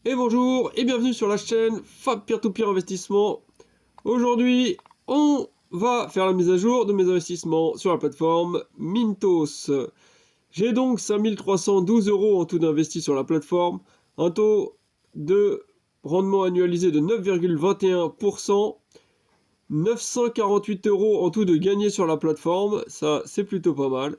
Et bonjour et bienvenue sur la chaîne Fab Peer-to-Peer Investissement. Aujourd'hui, on va faire la mise à jour de mes investissements sur la plateforme Mintos. J'ai donc 5312 € en tout d'investis sur la plateforme, un taux de rendement annualisé de 9,21%, 948 € en tout de gagné sur la plateforme, ça c'est plutôt pas mal.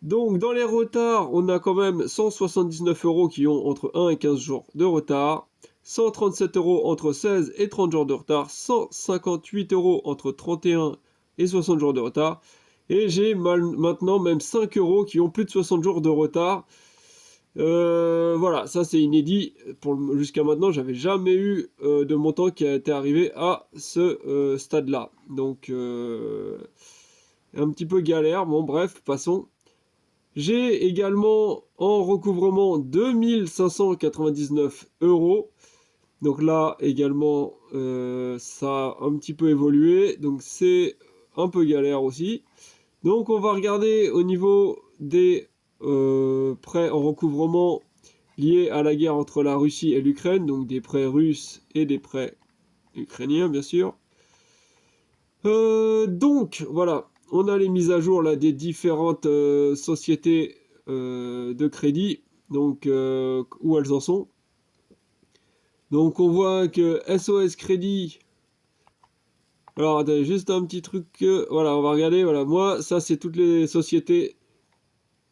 Donc dans les retards, on a quand même 179 € qui ont entre 1 et 15 jours de retard, 137 € entre 16 et 30 jours de retard, 158 € entre 31 et 60 jours de retard, et j'ai maintenant même 5 € qui ont plus de 60 jours de retard. Voilà, ça c'est inédit. Jusqu'à maintenant, j'avais jamais eu de montant qui a été arrivé à ce stade-là. Donc un petit peu galère, bon bref, passons. J'ai également en recouvrement 2599 €. Donc là également, ça a un petit peu évolué. Donc c'est un peu galère aussi. Donc on va regarder au niveau des prêts en recouvrement liés à la guerre entre la Russie et l'Ukraine. Donc des prêts russes et des prêts ukrainiens bien sûr. Donc voilà. On a les mises à jour là des différentes sociétés de crédit, donc où elles en sont. Donc on voit que SOS Crédit. Alors attendez, juste un petit truc. Voilà, on va regarder. Voilà, moi ça c'est toutes les sociétés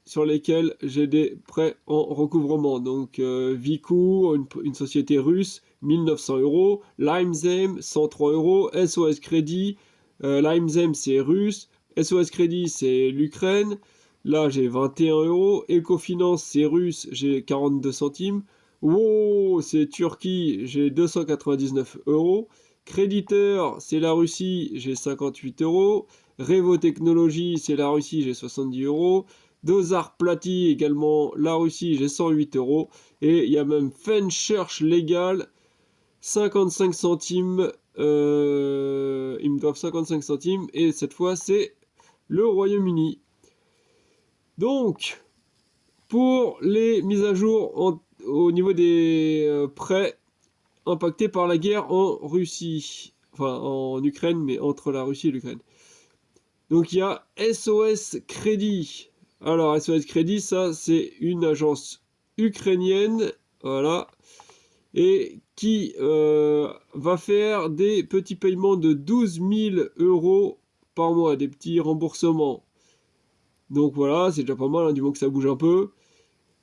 sur lesquelles j'ai des prêts en recouvrement. Donc Viku, une société russe, 1900 €. Limezem, 103 €. SOS Crédit. Limezem c'est russe. SOS Crédit c'est l'Ukraine. Là j'ai 21 €. Ecofinance c'est russe, j'ai 42 centimes. Wow, c'est Turquie, j'ai 299 €. Créditeur, c'est la Russie, j'ai 58 €. Revo Technologies, c'est la Russie, j'ai 70 €. Dozar Plati, également la Russie, j'ai 108 €. Et il y a même Fenchurch Legal, 55 centimes. Ils me doivent 55 centimes. Et cette fois, c'est le Royaume-Uni. Donc, pour les mises à jour au niveau des prêts impactés par la guerre en Russie, enfin en Ukraine, mais entre la Russie et l'Ukraine. Donc il y a SOS Crédit. Alors SOS Crédit, ça c'est une agence ukrainienne, voilà, et qui va faire des petits paiements de 12 000 € par mois, des petits remboursements. Donc voilà, c'est déjà pas mal, hein, du moment que ça bouge un peu.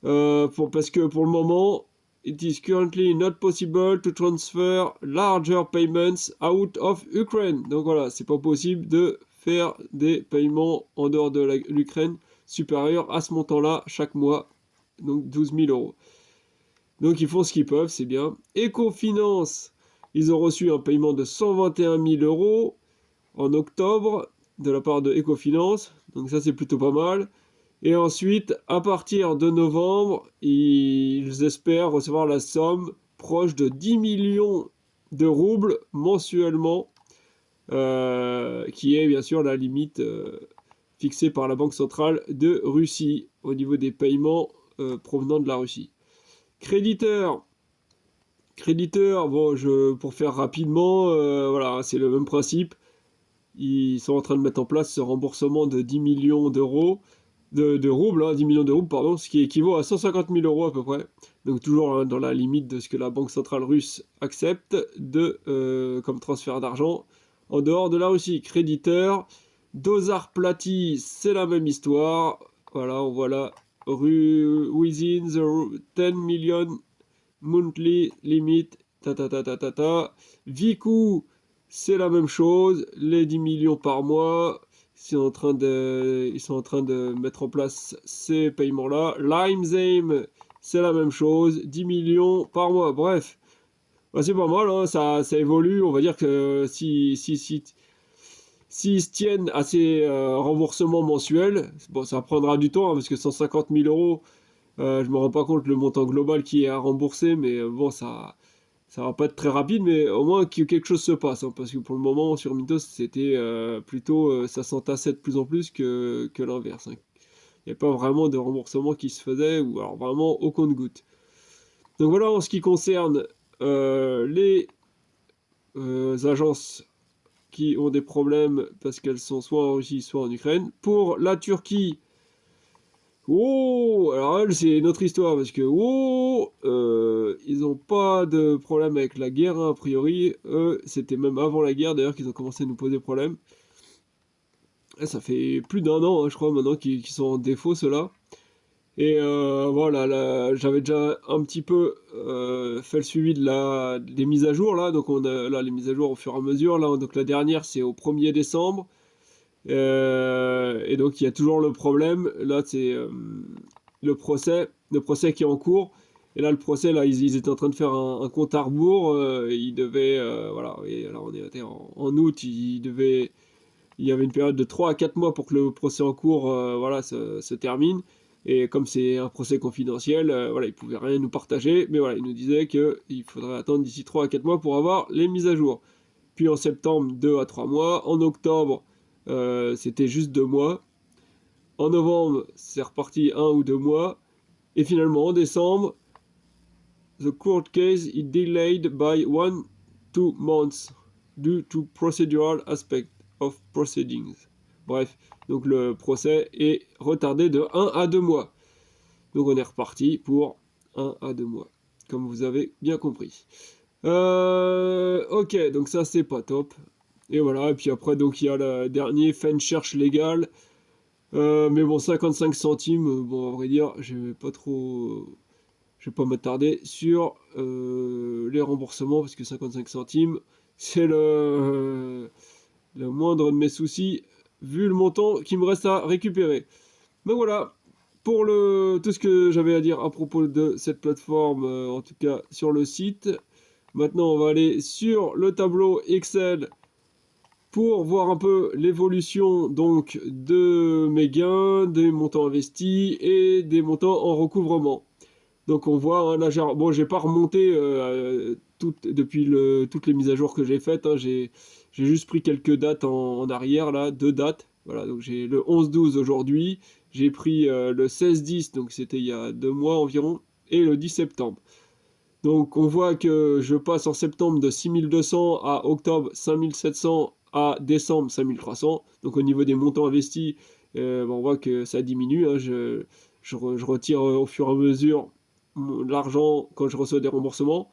Parce que pour le moment, it is currently not possible to transfer larger payments out of Ukraine. Donc voilà, c'est pas possible de faire des paiements en dehors de l'Ukraine supérieurs à ce montant-là chaque mois. Donc 12 000 €. Donc ils font ce qu'ils peuvent, c'est bien. Ecofinance, ils ont reçu un paiement de 121 000 € en octobre de la part de Ecofinance. Donc ça c'est plutôt pas mal. Et ensuite, à partir de novembre, ils espèrent recevoir la somme proche de 10 millions de roubles mensuellement, qui est bien sûr la limite fixée par la Banque centrale de Russie au niveau des paiements provenant de la Russie. Créditeur, bon, pour faire rapidement, voilà, c'est le même principe. Ils sont en train de mettre en place ce remboursement de 10 millions d'euros. De roubles, hein, 10 millions de roubles, pardon, ce qui équivaut à 150 000 € à peu près. Donc toujours hein, dans la limite de ce que la Banque centrale russe accepte comme transfert d'argent en dehors de la Russie. Créditeur, Dozar Plati, c'est la même histoire. Voilà, on voit là, within the 10 million monthly limit, Viku, c'est la même chose, les 10 millions par mois. Ils sont en train de mettre en place ces paiements-là. Limezame, c'est la même chose, 10 millions par mois. Bref, bah, c'est pas mal, hein, ça évolue. On va dire que s'ils se tiennent à ces remboursements mensuels, bon, ça prendra du temps, hein, parce que 150 000 €, je me rends pas compte le montant global qui est à rembourser, mais bon, ça va pas être très rapide, mais au moins que quelque chose se passe, hein, parce que pour le moment, sur Mintos, c'était plutôt, ça s'entassait de plus en plus que l'inverse, hein. Il n'y a pas vraiment de remboursement qui se faisait, ou alors vraiment au compte-goutte. Donc voilà en ce qui concerne les agences qui ont des problèmes parce qu'elles sont soit en Russie, soit en Ukraine. Pour la Turquie, oh, alors elle, c'est une autre histoire, parce que, oh, ils n'ont pas de problème avec la guerre, hein, a priori. Eux, c'était même avant la guerre, d'ailleurs, qu'ils ont commencé à nous poser problème. Et ça fait plus d'un an, hein, je crois, maintenant, qu'ils sont en défaut, ceux-là. Et voilà, là, j'avais déjà un petit peu fait le suivi des mises à jour, là. Donc, on a là, les mises à jour au fur et à mesure. Là, donc, la dernière, c'est au 1er décembre. Et donc il y a toujours le problème, là c'est le procès qui est en cours. Et là le procès, là ils étaient en train de faire un compte à rebours, ils devaient, voilà, et là on était en août, il y avait une période de 3 à 4 mois pour que le procès en cours voilà, se termine. Et comme c'est un procès confidentiel, voilà, ils pouvaient rien nous partager, mais voilà, ils nous disaient qu'il faudrait attendre d'ici 3 à 4 mois pour avoir les mises à jour. Puis en septembre, 2 à 3 mois. En octobre, c'était juste 2 mois. En novembre, c'est reparti 1 ou 2 mois. Et finalement, en décembre, the court case is delayed by 1 to 2 months due to procedural aspect of proceedings. Bref, donc le procès est retardé de 1 à 2 mois. Donc on est reparti pour 1 à 2 mois, comme vous avez bien compris. Ok, donc ça c'est pas top. Et voilà, et puis après, donc il y a le dernier fin de cherche légale. Mais bon, 55 centimes, bon, à vrai dire, je vais pas m'attarder sur les remboursements, parce que 55 centimes, c'est le moindre de mes soucis, vu le montant qui me reste à récupérer. Donc voilà, pour tout ce que j'avais à dire à propos de cette plateforme, en tout cas sur le site. Maintenant, on va aller sur le tableau Excel pour voir un peu l'évolution donc de mes gains, des montants investis et des montants en recouvrement. Donc on voit, hein, là, bon, j'ai pas remonté depuis toutes les mises à jour que j'ai faites, hein, j'ai juste pris quelques dates en arrière, là, 2 dates. Voilà, donc j'ai le 11-12 aujourd'hui, j'ai pris le 16-10, donc c'était il y a 2 mois environ, et le 10 septembre. Donc on voit que je passe en septembre de 6200 à octobre 5700 à décembre 5300. Donc au niveau des montants investis, on voit que ça diminue, hein. Je retire au fur et à mesure l'argent quand je reçois des remboursements.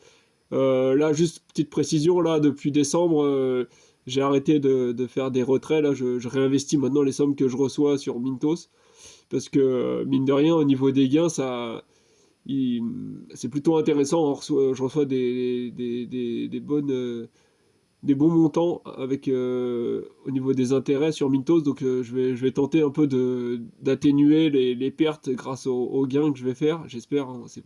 Là, juste petite précision, là, depuis décembre, j'ai arrêté de faire des retraits. Là, je réinvestis maintenant les sommes que je reçois sur Mintos. Parce que, mine de rien, au niveau des gains, c'est plutôt intéressant. Je reçois des bons montants avec, au niveau des intérêts sur Mintos. Donc je vais tenter un peu d'atténuer les pertes grâce aux gains que je vais faire. J'espère, hein, il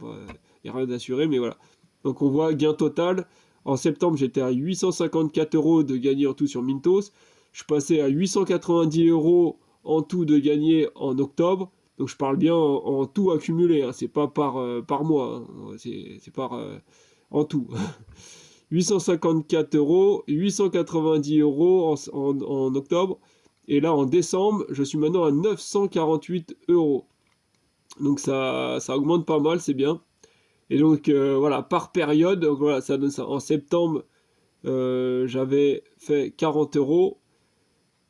n'y a rien d'assuré, mais voilà. Donc on voit gain total. En septembre, j'étais à 854 euros de gagné en tout sur Mintos. Je passais à 890 euros en tout de gagné en octobre. Donc je parle bien en tout accumulé, hein, c'est pas par mois, hein, c'est en tout. 854 euros, 890 euros en octobre. Et là, en décembre, je suis maintenant à 948 euros. Donc ça augmente pas mal, c'est bien. Et donc voilà, par période, donc voilà, ça donne ça. En septembre, j'avais fait 40 euros.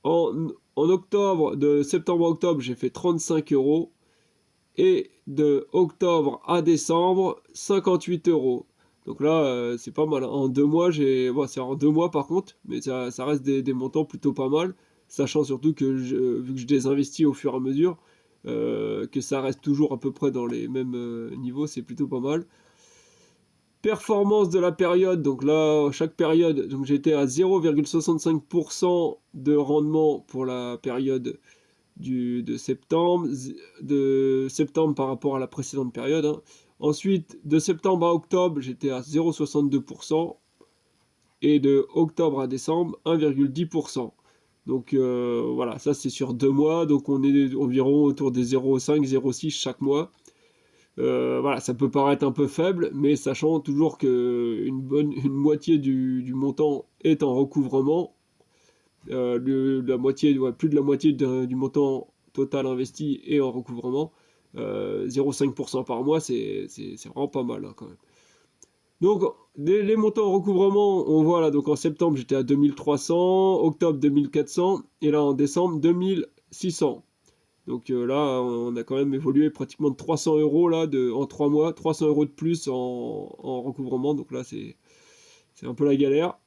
En octobre, de septembre à octobre, j'ai fait 35 euros. Et de octobre à décembre, 58 euros. Donc là, c'est pas mal, hein. En 2 mois, bon, c'est en 2 mois par contre, mais ça reste des montants plutôt pas mal, sachant surtout que vu que je désinvestis au fur et à mesure, que ça reste toujours à peu près dans les mêmes niveaux, c'est plutôt pas mal. Performance de la période, donc là, chaque période, donc j'étais à 0,65% de rendement pour la période de septembre par rapport à la précédente période, hein. Ensuite, de septembre à octobre, j'étais à 0,62%. Et de octobre à décembre, 1,10%. Donc voilà, ça c'est sur 2 mois. Donc on est environ autour des 0,5, 0,6 chaque mois. Voilà, ça peut paraître un peu faible, mais sachant toujours une moitié du montant est en recouvrement, la moitié, ouais, plus de la moitié du montant total investi est en recouvrement. 0,5% par mois, c'est vraiment pas mal, hein, quand même. Donc, les montants en recouvrement, on voit là, donc en septembre, j'étais à 2300, octobre 2400, et là en décembre 2600. Donc là, on a quand même évolué pratiquement de 300 euros là, en 3 mois, 300 euros de plus en recouvrement. Donc là, c'est un peu la galère.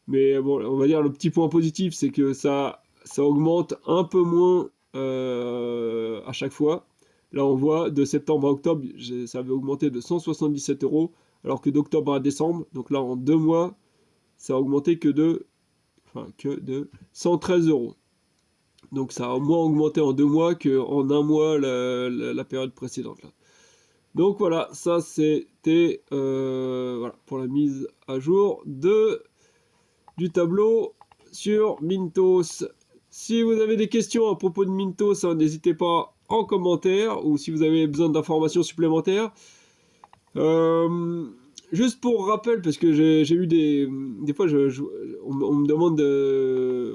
Mais bon, on va dire le petit point positif, c'est que ça augmente un peu moins à chaque fois. Là, on voit de septembre à octobre, ça avait augmenté de 177 euros, alors que d'octobre à décembre, donc là en 2 mois, ça a augmenté que de 113 euros. Donc ça a au moins augmenté en 2 mois qu'en un mois la période précédente. Là. Donc voilà, ça c'était voilà, pour la mise à jour du tableau sur Mintos. Si vous avez des questions à propos de Mintos, hein, n'hésitez pas en commentaire, ou si vous avez besoin d'informations supplémentaires. Juste pour rappel, parce que j'ai eu des fois, on me demande,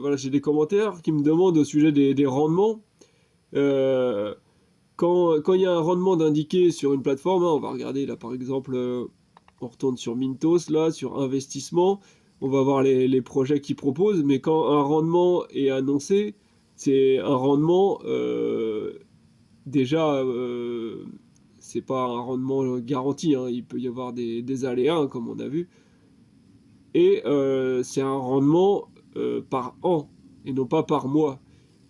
voilà, j'ai des commentaires qui me demandent au sujet des rendements. Euh, quand il y a un rendement d'indiqué sur une plateforme, hein, on va regarder là par exemple, on retourne sur Mintos, là, sur investissement, on va voir les projets qu'ils proposent, mais quand un rendement est annoncé, c'est un rendement déjà, c'est pas un rendement garanti, hein, il peut y avoir des aléas, hein, comme on a vu, et c'est un rendement par an, et non pas par mois.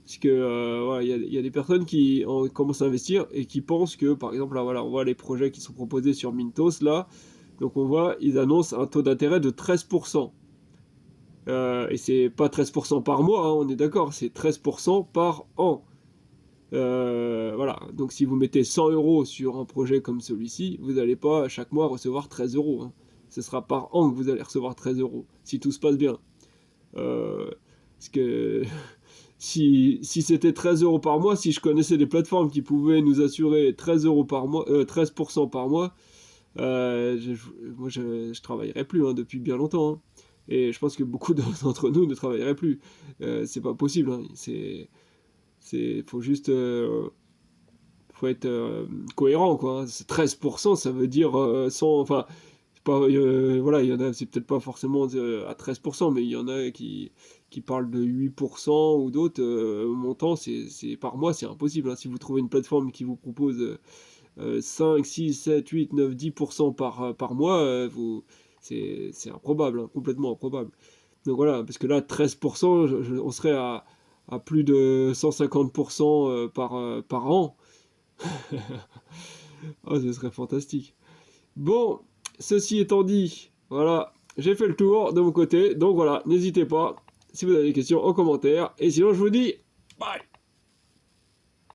Parce que voilà, y a des personnes qui commencent à investir et qui pensent que, par exemple, là, voilà, on voit les projets qui sont proposés sur Mintos, là, donc on voit, ils annoncent un taux d'intérêt de 13%. Et c'est pas 13% par mois, hein, on est d'accord, c'est 13% par an. Voilà, donc si vous mettez 100 euros sur un projet comme celui-ci, vous n'allez pas chaque mois recevoir 13 euros. Hein. Ce sera par an que vous allez recevoir 13 euros, si tout se passe bien. Parce que si c'était 13 euros par mois, si je connaissais des plateformes qui pouvaient nous assurer 13 euros par mois, 13% par mois, moi je travaillerais plus, hein, depuis bien longtemps. Hein. Et je pense que beaucoup d'entre nous ne travailleraient plus. C'est pas possible. Hein. Faut juste, faut être cohérent, quoi. Hein. 13%, ça veut dire 100, enfin, pas, voilà, il y en a, c'est peut-être pas forcément à 13%, mais il y en a qui parlent de 8% ou d'autres montants, par mois, c'est impossible. Hein. Si vous trouvez une plateforme qui vous propose 5, 6, 7, 8, 9, 10% par mois, c'est improbable, hein, complètement improbable. Donc voilà, parce que là, 13%, on serait à plus de 150% par an. Oh, ce serait fantastique. Bon, ceci étant dit, voilà, j'ai fait le tour de mon côté. Donc voilà, n'hésitez pas si vous avez des questions en commentaire. Et sinon, je vous dis bye!